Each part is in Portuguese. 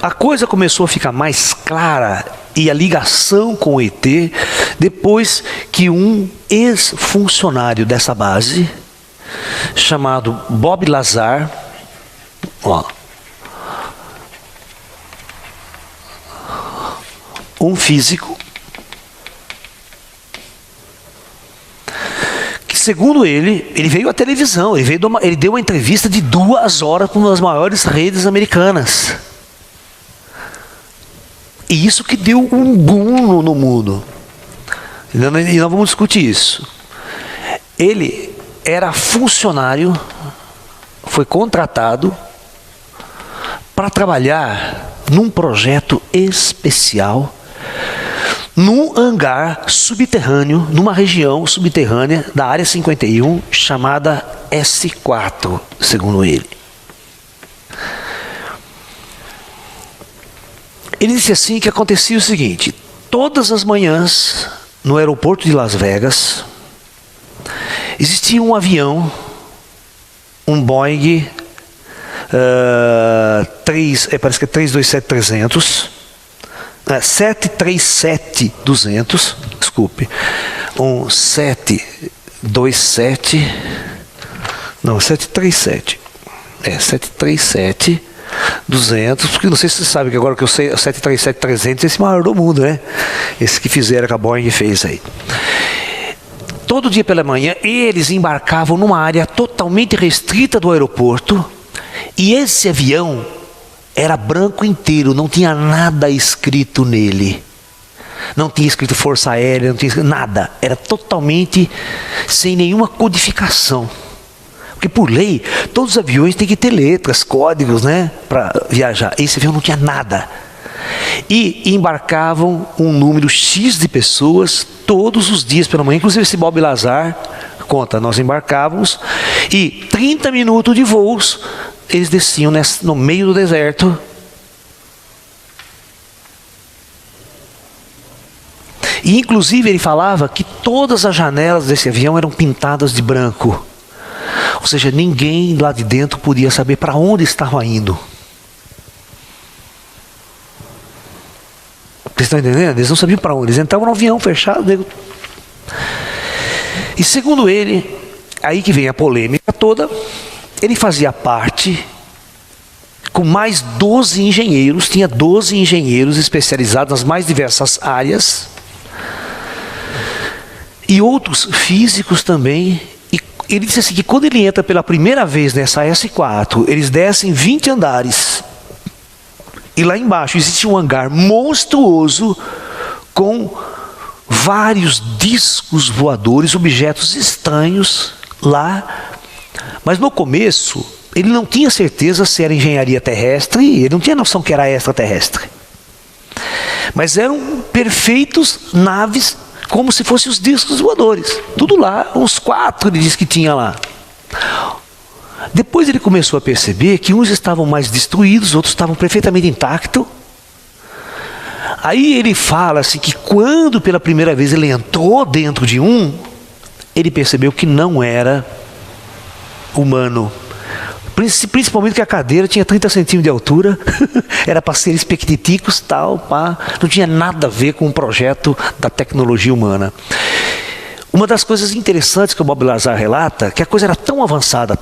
A coisa começou a ficar mais clara e a ligação com o ET depois que um ex-funcionário dessa base, chamado Bob Lazar, um físico, que segundo ele veio à televisão, ele deu uma entrevista de 2 horas para uma das maiores redes americanas. E isso que deu um boom no mundo. E nós vamos discutir isso. Ele era funcionário, foi contratado para trabalhar num projeto especial, num hangar subterrâneo, numa região subterrânea da Área 51, chamada S4, segundo ele. Ele disse assim que acontecia o seguinte: todas as manhãs, no aeroporto de Las Vegas, existia um avião, um Boeing parece que é 327-300, 737-200, desculpe, um 737, não, 737, 737-200, porque não sei se você sabe que agora que eu sei, 737-300 é esse maior do mundo, né? Esse que fizeram, que a Boeing fez aí. Todo dia pela manhã, eles embarcavam numa área totalmente restrita do aeroporto, e esse avião era branco inteiro, não tinha nada escrito nele. Não tinha escrito Força Aérea, não tinha escrito nada. Era totalmente sem nenhuma codificação. Porque por lei, todos os aviões têm que ter letras, códigos, né, para viajar. Esse avião não tinha nada. E embarcavam um número X de pessoas todos os dias pela manhã. Inclusive esse Bob Lazar conta, nós embarcávamos e 30 minutos de voos, eles desciam no meio do deserto. E inclusive ele falava que todas as janelas desse avião eram pintadas de branco. Ou seja, ninguém lá de dentro podia saber para onde estava indo. Vocês estão entendendo? Eles não sabiam para onde. Eles entravam no avião fechado. E segundo ele, aí que vem a polêmica toda, ele fazia parte com mais 12 engenheiros, tinha 12 engenheiros especializados nas mais diversas áreas, e outros físicos também. E ele disse assim, que quando ele entra pela primeira vez nessa S4, eles descem 20 andares, e lá embaixo existe um hangar monstruoso com vários discos voadores, objetos estranhos lá. Mas no começo ele não tinha certeza se era engenharia terrestre, ele não tinha noção que era extraterrestre. Mas eram perfeitos naves, como se fossem os discos voadores. Tudo lá, uns 4 ele disse que tinha lá. Depois ele começou a perceber que uns estavam mais destruídos, outros estavam perfeitamente intactos. Aí ele fala assim que quando pela primeira vez ele entrou dentro de um, ele percebeu que não era humano. Principalmente que a cadeira tinha 30 centímetros de altura, era para seres pequititicos, tal, pá, não tinha nada a ver com o projeto da tecnologia humana. Uma das coisas interessantes que o Bob Lazar relata, que a coisa era tão avançada,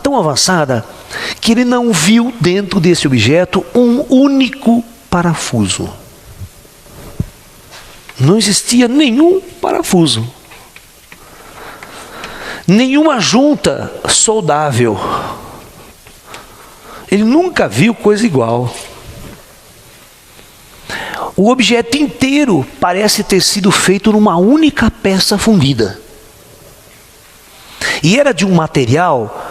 que ele não viu dentro desse objeto um único parafuso. Não existia nenhum parafuso, nenhuma junta soldável. Ele nunca viu coisa igual. O objeto inteiro parece ter sido feito numa única peça fundida. E era de um material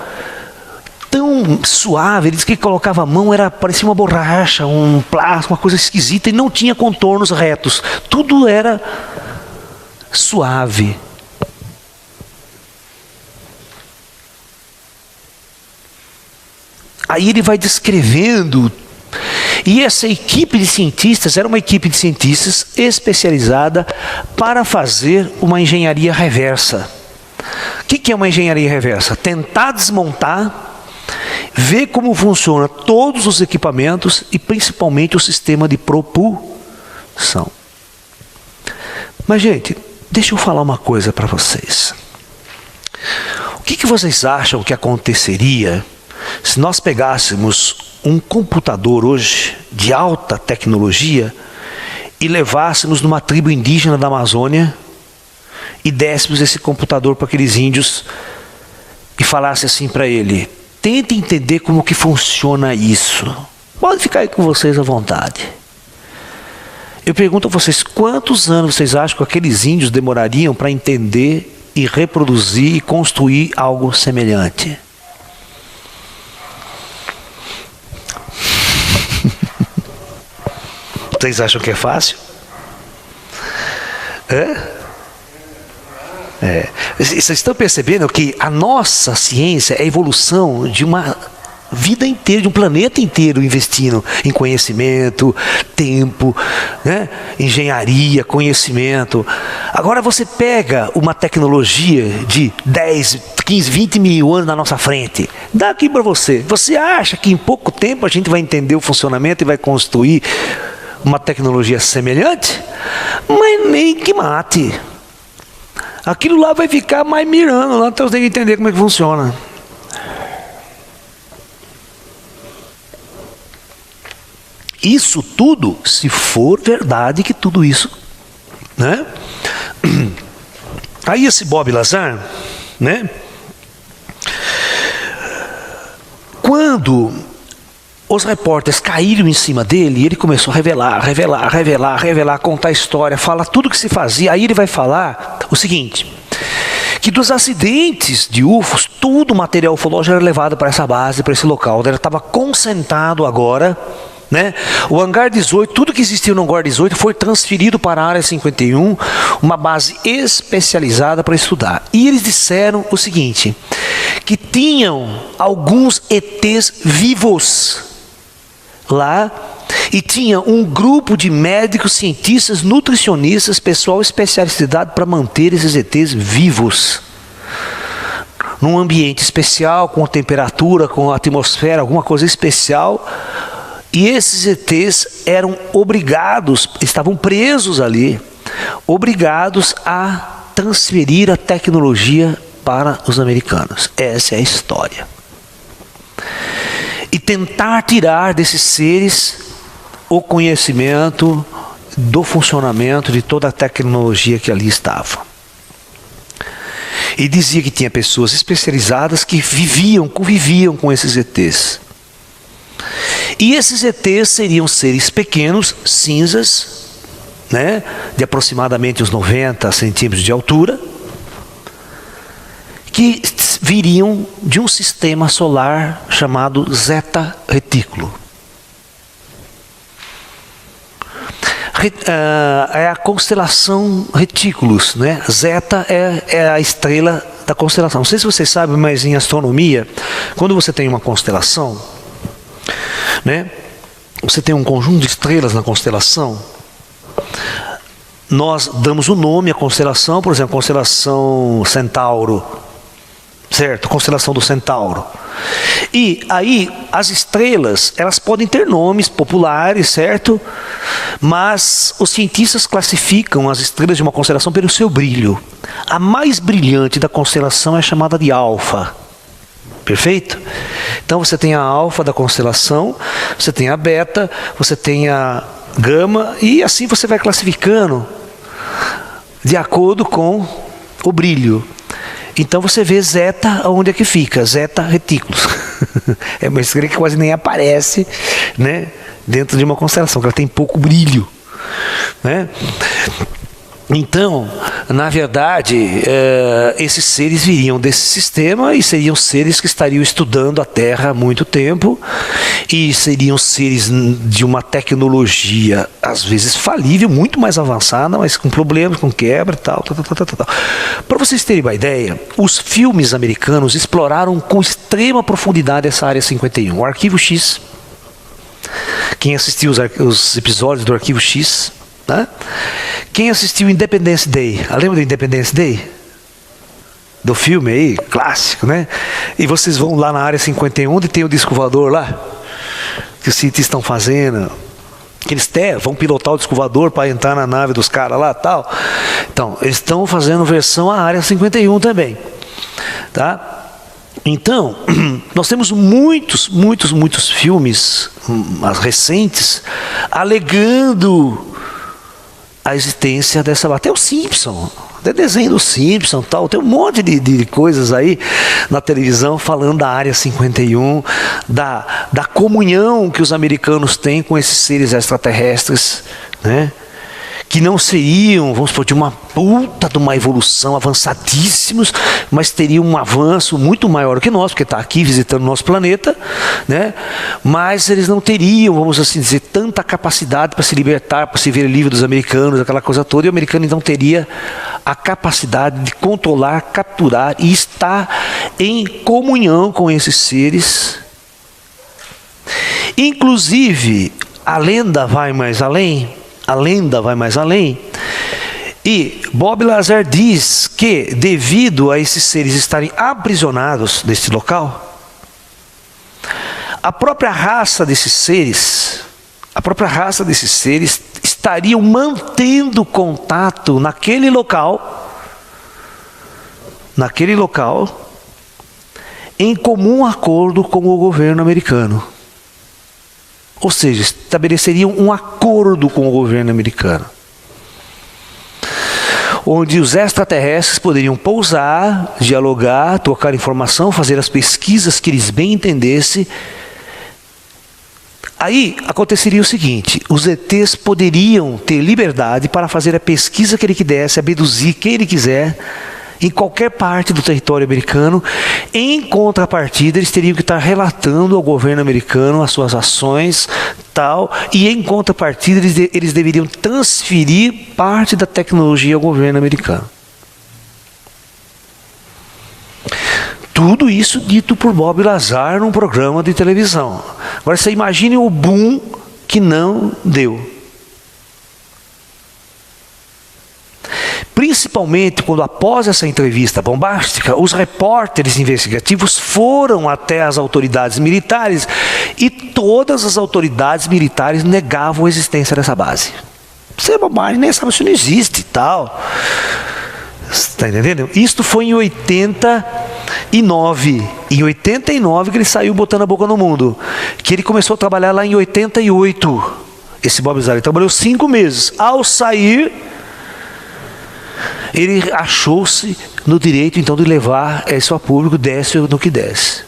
tão suave, ele disse que colocava a mão, parecia uma borracha, um plástico, uma coisa esquisita, e não tinha contornos retos. Tudo era suave. Aí ele vai descrevendo, e essa equipe de cientistas era uma equipe de cientistas especializada para fazer uma engenharia reversa. O que é uma engenharia reversa? Tentar desmontar ver como funciona todos os equipamentos e principalmente o sistema de propulsão. Mas, gente, deixa eu falar uma coisa para vocês. O que vocês acham que aconteceria se nós pegássemos um computador hoje de alta tecnologia e levássemos numa tribo indígena da Amazônia e dessemos esse computador para aqueles índios e falasse assim para ele: tente entender como que funciona isso. Pode ficar aí com vocês à vontade. Eu pergunto a vocês, quantos anos vocês acham que aqueles índios demorariam para entender e reproduzir e construir algo semelhante? Vocês acham que é fácil? Vocês estão percebendo que a nossa ciência é a evolução de uma vida inteira, de um planeta inteiro investindo em conhecimento, tempo, né? Engenharia, conhecimento. Agora você pega uma tecnologia de 10, 15, 20 mil anos na nossa frente, dá aqui para você. Você acha que em pouco tempo a gente vai entender o funcionamento e vai construir uma tecnologia semelhante? Mas nem que mate. Aquilo lá vai ficar mais mirando lá até você entender como é que funciona. Isso tudo, se for verdade que tudo isso, né? Aí esse Bob Lazar, né? Quando os repórteres caíram em cima dele, ele começou a revelar, contar a história, falar tudo que se fazia. Aí ele vai falar o seguinte: que dos acidentes de UFOs, todo o material ufológico era levado para essa base, para esse local. Ele estava concentrado agora, né? O hangar 18, tudo que existia no hangar 18 foi transferido para a área 51, uma base especializada para estudar. E eles disseram o seguinte: que tinham alguns ETs vivos lá, e tinha um grupo de médicos, cientistas, nutricionistas, pessoal especializado para manter esses ETs vivos, num ambiente especial, com temperatura, com atmosfera, alguma coisa especial. E esses ETs eram obrigados, estavam presos ali, obrigados a transferir a tecnologia para os americanos. Essa é a história. E tentar tirar desses seres o conhecimento do funcionamento de toda a tecnologia que ali estava. E dizia que tinha pessoas especializadas que conviviam com esses ETs. E esses ETs seriam seres pequenos, cinzas, né, de aproximadamente uns 90 centímetros de altura, que viriam de um sistema solar chamado Zeta Retículo. É a constelação Retículos, né? Zeta é a estrela da constelação. Não sei se vocês sabem, mas em astronomia, quando você tem uma constelação, né, você tem um conjunto de estrelas na constelação, nós damos o nome à constelação, por exemplo, constelação Centauro, certo? Constelação do Centauro. E aí as estrelas, elas podem ter nomes populares, certo? Mas os cientistas classificam as estrelas de uma constelação pelo seu brilho. A mais brilhante da constelação é chamada de Alfa. Perfeito? Então você tem a Alfa da constelação, você tem a Beta, você tem a Gama, e assim você vai classificando de acordo com o brilho. Então você vê Zeta, onde é que fica? Zeta Retículos. É uma estrela que quase nem aparece, né, dentro de uma constelação, porque ela tem pouco brilho, né? Então, na verdade, esses seres viriam desse sistema e seriam seres que estariam estudando a Terra há muito tempo, e seriam seres de uma tecnologia, às vezes falível, muito mais avançada, mas com problemas, com quebra e tal. Para vocês terem uma ideia, os filmes americanos exploraram com extrema profundidade essa área 51. O Arquivo X, quem assistiu os episódios do Arquivo X, né? Quem assistiu Independence Day? Lembra do Independence Day? do filme aí, clássico, né? E vocês vão lá na área 51, onde tem o disco voador lá, que os cientistas estão fazendo, que eles vão pilotar o disco voador para entrar na nave dos caras lá e tal. Então, eles estão fazendo versão à área 51 também, tá? Então, nós temos muitos filmes recentes alegando a existência dessa... Até o Simpson, até desenho do Simpson, tal, tem um monte de coisas aí na televisão falando da área 51, da comunhão que os americanos têm com esses seres extraterrestres, né? Que não seriam, vamos supor, de uma puta de uma evolução, avançadíssimos, mas teriam um avanço muito maior que nós, porque está aqui visitando o nosso planeta, né? Mas eles não teriam, vamos assim dizer, tanta capacidade para se libertar, para se ver livre dos americanos, aquela coisa toda, e o americano então teria a capacidade de controlar, capturar e estar em comunhão com esses seres. Inclusive, a lenda vai mais além. A lenda vai mais além, e Bob Lazar diz que, devido a esses seres estarem aprisionados neste local, a própria raça desses seres estariam mantendo contato naquele local, em comum acordo com o governo americano. Ou seja, estabeleceriam um acordo com o governo americano, onde os extraterrestres poderiam pousar, dialogar, trocar informação, fazer as pesquisas que eles bem entendessem. Aí aconteceria o seguinte: os ETs poderiam ter liberdade para fazer a pesquisa que ele quisesse, abduzir quem ele quiser, em qualquer parte do território americano. Em contrapartida, eles teriam que estar relatando ao governo americano as suas ações, tal, e em contrapartida eles deveriam transferir parte da tecnologia ao governo americano. Tudo isso dito por Bob Lazar num programa de televisão. Agora você imagine o boom que não deu. Principalmente quando, após essa entrevista bombástica, os repórteres investigativos foram até as autoridades militares e todas as autoridades militares negavam a existência dessa base. Isso é bobagem, nem sabe se não existe e tal. Está entendendo? Isto foi em 89. Em 89 que ele saiu botando a boca no mundo. Que ele começou a trabalhar lá em 88. Esse Bob Lazar, ele trabalhou 5 meses. Ao sair, ele achou-se no direito então de levar isso a público, desce no que desce.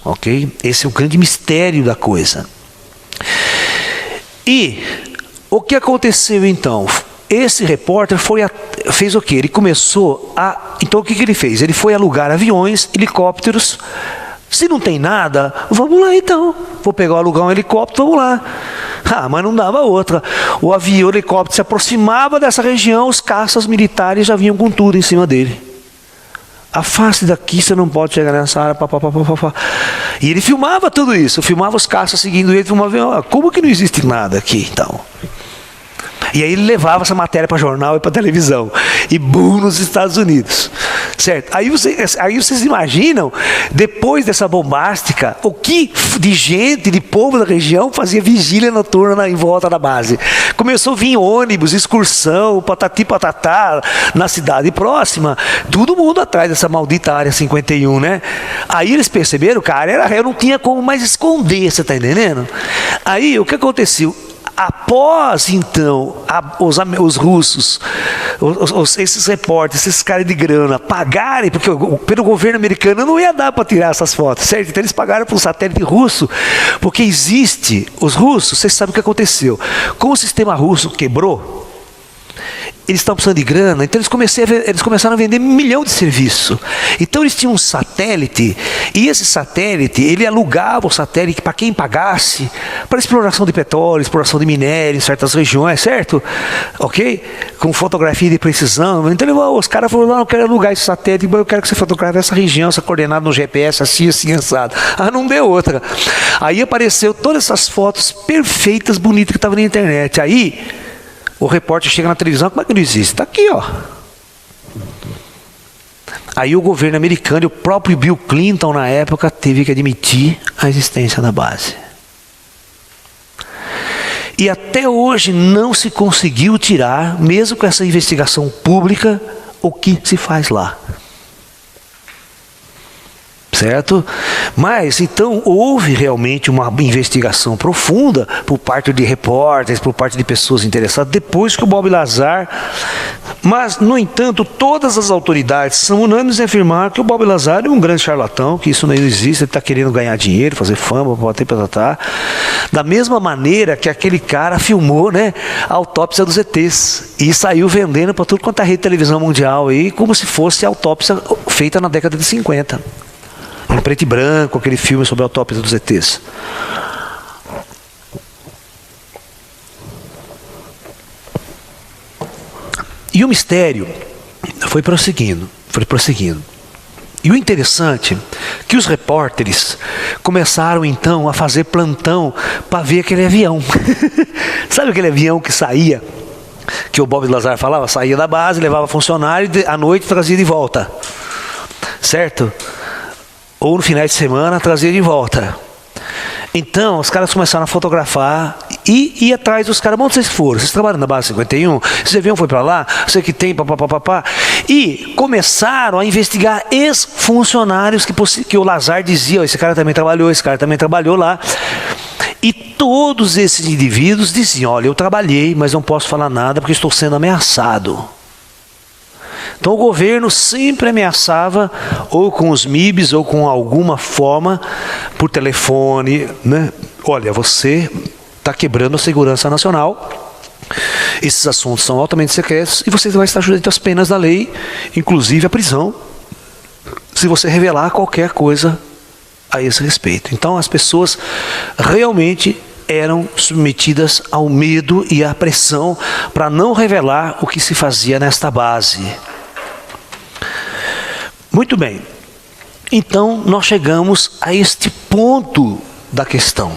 Ok? Esse é o grande mistério da coisa. E o que aconteceu então? Esse repórter fez o quê? Ele começou a... Então o que ele fez? Ele foi alugar aviões, helicópteros. Se não tem nada, vamos lá então. Vou pegar, alugar um helicóptero, vamos lá. Mas não dava outra. O avião, o helicóptero se aproximava dessa região, os caças militares já vinham com tudo em cima dele. Afaste daqui, você não pode chegar nessa área. E ele filmava tudo isso, filmava os caças seguindo ele, filmava, como que não existe nada aqui então? E aí ele levava essa matéria para jornal e para televisão. E boom, nos Estados Unidos. Certo? Aí vocês imaginam, depois dessa bombástica, o que de gente, de povo da região fazia vigília noturna em volta da base. Começou a vir ônibus, excursão, patati patatá, na cidade próxima. Todo mundo atrás dessa maldita área 51, né? Aí eles perceberam, cara, eu não tinha como mais esconder, você tá entendendo? Aí o que aconteceu? Após então os russos, esses repórteres, esses caras de grana pagarem, porque pelo governo americano não ia dar para tirar essas fotos, certo? Então eles pagaram para um satélite russo, porque existe, os russos, vocês sabem o que aconteceu, como o sistema russo quebrou, eles estão precisando de grana, então eles começaram a vender 1 milhão de serviços. Então eles tinham um satélite, e esse satélite, ele alugava o satélite para quem pagasse, para exploração de petróleo, exploração de minério em certas regiões, certo? Ok? Com fotografia de precisão. Então os caras falaram, não, eu quero alugar esse satélite, eu quero que você fotografe essa região, essa coordenada no GPS, assim, assado. Não deu outra. Aí apareceu todas essas fotos perfeitas, bonitas que estavam na internet. Aí o repórter chega na televisão, como é que não existe? Está aqui, ó. Aí o governo americano e o próprio Bill Clinton, na época, teve que admitir a existência da base. E até hoje não se conseguiu tirar, mesmo com essa investigação pública, o que se faz lá. Certo? Mas então houve realmente uma investigação profunda por parte de repórteres, por parte de pessoas interessadas, depois que o Bob Lazar. Mas, no entanto, todas as autoridades são unânimes em afirmar que o Bob Lazar é um grande charlatão, que isso não existe, ele está querendo ganhar dinheiro, fazer fama, tá. Da mesma maneira que aquele cara filmou, né, a autópsia dos ETs e saiu vendendo para tudo quanto é rede de televisão mundial aí, como se fosse a autópsia feita na década de 50. Em preto e branco, aquele filme sobre a autópsia dos ETs. E o mistério foi prosseguindo. E o interessante é que os repórteres começaram então a fazer plantão para ver aquele avião. Sabe aquele avião que saía, que o Bob Lazar falava, saía da base, levava funcionário e à noite trazia de volta. Certo? Ou no final de semana trazia de volta. Então os caras começaram a fotografar e ir atrás dos caras. Onde vocês foram? Vocês trabalham na base 51? Esse avião foi para lá? Sei que tem, papapá. E começaram a investigar ex-funcionários que o Lazar dizia, esse cara também trabalhou lá. E todos esses indivíduos diziam, olha, eu trabalhei, mas não posso falar nada porque estou sendo ameaçado. Então o governo sempre ameaçava, ou com os MIBs, ou com alguma forma, por telefone, né? Olha, você está quebrando a segurança nacional, esses assuntos são altamente secretos, e você vai estar sujeito às penas da lei, inclusive a prisão, se você revelar qualquer coisa a esse respeito. Então as pessoas realmente eram submetidas ao medo e à pressão para não revelar o que se fazia nesta base. Muito bem, então nós chegamos a este ponto da questão.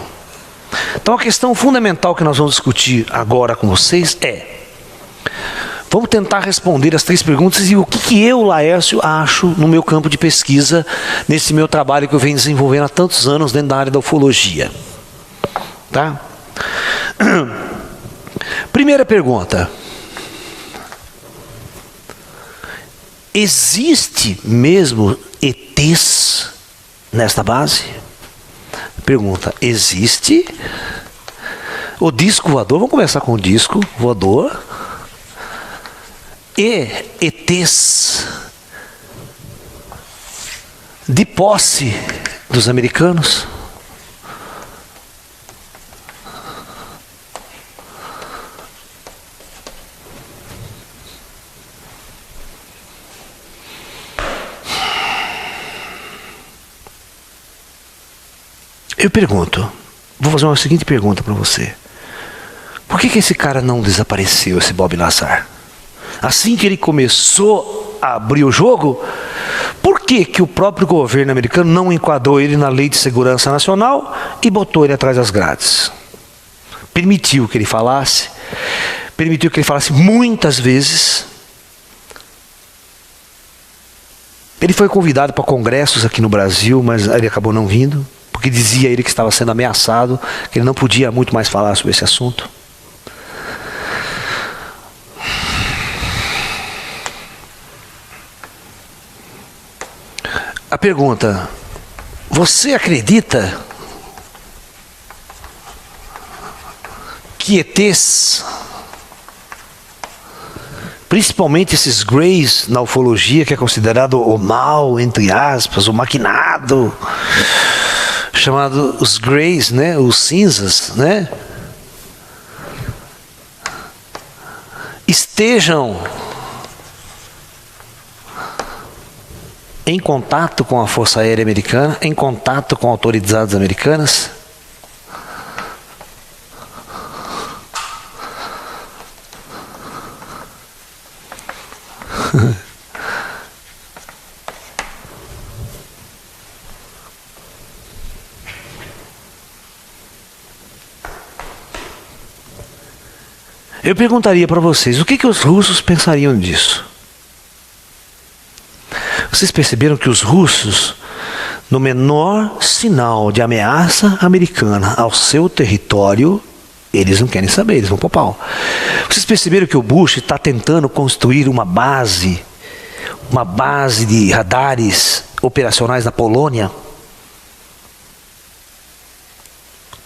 Então a questão fundamental que nós vamos discutir agora com vocês é, vamos tentar responder as 3 perguntas e o que eu, Laércio, acho no meu campo de pesquisa, nesse meu trabalho que eu venho desenvolvendo há tantos anos dentro da área da ufologia. Tá? Primeira pergunta. Existe mesmo ETs nesta base? Pergunta, existe? O disco voador, vamos começar com o disco voador. E ETs de posse dos americanos? Eu pergunto, vou fazer uma seguinte pergunta para você. Por que esse cara não desapareceu, esse Bob Lazar? Assim que ele começou a abrir o jogo, por que o próprio governo americano não enquadrou ele na Lei de Segurança Nacional e botou ele atrás das grades? Permitiu que ele falasse muitas vezes. Ele foi convidado para congressos aqui no Brasil, mas ele acabou não vindo. Porque dizia ele que estava sendo ameaçado, que ele não podia muito mais falar sobre esse assunto. A pergunta, você acredita que ETs, principalmente esses greys na ufologia, que é considerado o mal, entre aspas, o maquinado, chamado os greys, né, os cinzas, né, estejam em contato com a Força Aérea Americana, em contato com autoridades americanas? Eu perguntaria para vocês, o que os russos pensariam disso? Vocês perceberam que os russos, no menor sinal de ameaça americana ao seu território, eles não querem saber, eles vão pro pau. Vocês perceberam que o Bush está tentando construir uma base de radares operacionais na Polônia?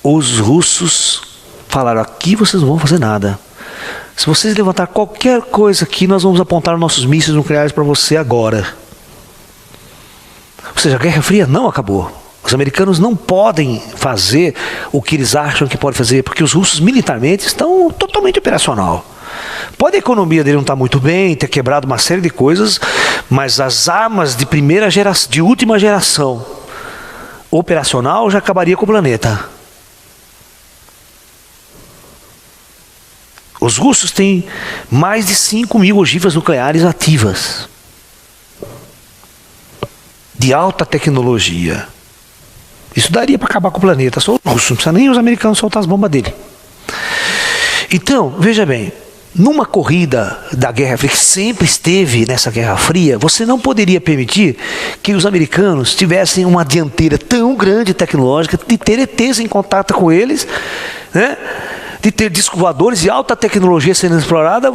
Os russos falaram, aqui vocês não vão fazer nada. Se vocês levantar qualquer coisa aqui, nós vamos apontar nossos mísseis nucleares para você agora. Ou seja, a Guerra Fria não acabou. Os americanos não podem fazer o que eles acham que podem fazer, porque os russos militarmente estão totalmente operacional. Pode a economia dele não estar muito bem, ter quebrado uma série de coisas, mas as armas de primeira geração, de última geração, operacional, já acabaria com o planeta. Os russos têm mais de 5.000 ogivas nucleares ativas, de alta tecnologia. Isso daria para acabar com o planeta. Só os russos, não precisa nem os americanos soltar as bombas dele. Então, veja bem, numa corrida da Guerra Fria, que sempre esteve nessa Guerra Fria, você não poderia permitir que os americanos tivessem uma dianteira tão grande tecnológica, de ter ETs em contato com eles, né? De ter discos voadores de alta tecnologia sendo explorada.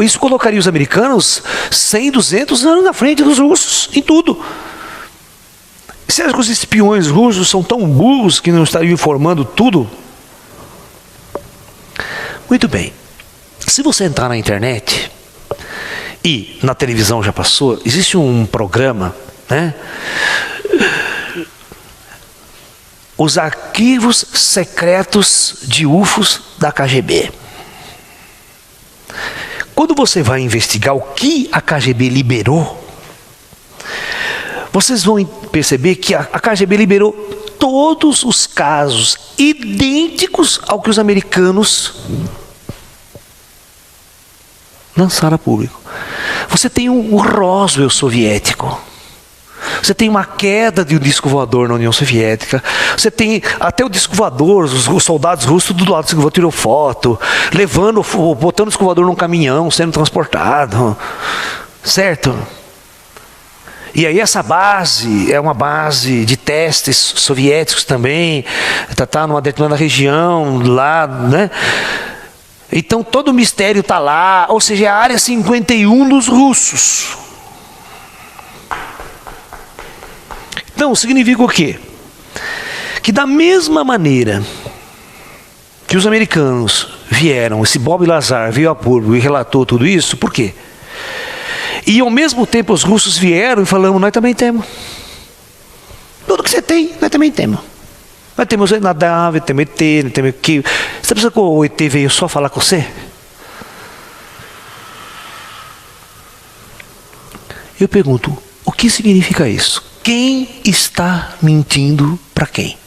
Isso colocaria os americanos 100, 200 anos na frente dos russos, em tudo. Você acha que os espiões russos são tão burros que não estariam informando tudo? Muito bem. Se você entrar na internet, e na televisão já passou, existe um programa, né? Os arquivos secretos de UFOs da KGB. Quando você vai investigar o que a KGB liberou, vocês vão perceber que a KGB liberou todos os casos idênticos ao que os americanos lançaram a público. Você tem o Roswell soviético. Você tem uma queda de um disco voador na União Soviética. Você tem até o disco voador, os soldados russos do lado do disco voador tirou foto, botando o disco voador num caminhão, sendo transportado. Certo? E aí essa base é uma base de testes soviéticos também. Está numa determinada região lá, né? Então todo o mistério está lá. Ou seja, é a área 51 dos russos. Então, significa o quê? Que da mesma maneira que os americanos vieram, esse Bob Lazar veio a público e relatou tudo isso, por quê? E ao mesmo tempo os russos vieram e falamos, nós também temos. Tudo que você tem, nós também temos. Nós temos inadável, temos ET, nós temos aqui. Você pensa que o ET veio só falar com você? Eu pergunto, o que significa isso? Quem está mentindo para quem?